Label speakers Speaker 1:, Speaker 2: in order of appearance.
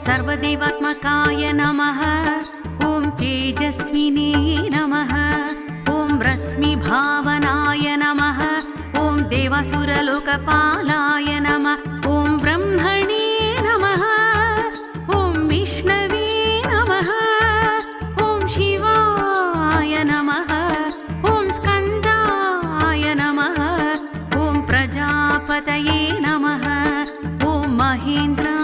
Speaker 1: सर्वदेवात्मकाय नमः। ॐ तेजस्विने नमः। ॐ रश्मिभावनाय नमः। ॐ देवासुरलोकपालाय नमः। ॐ ब्रह्मणे नमः। ॐ विष्णवे नमः। ॐ शिवाय नमः। ॐ स्कन्दाय नमः। ॐ प्रजापतये नमः। ॐ महेन्द्र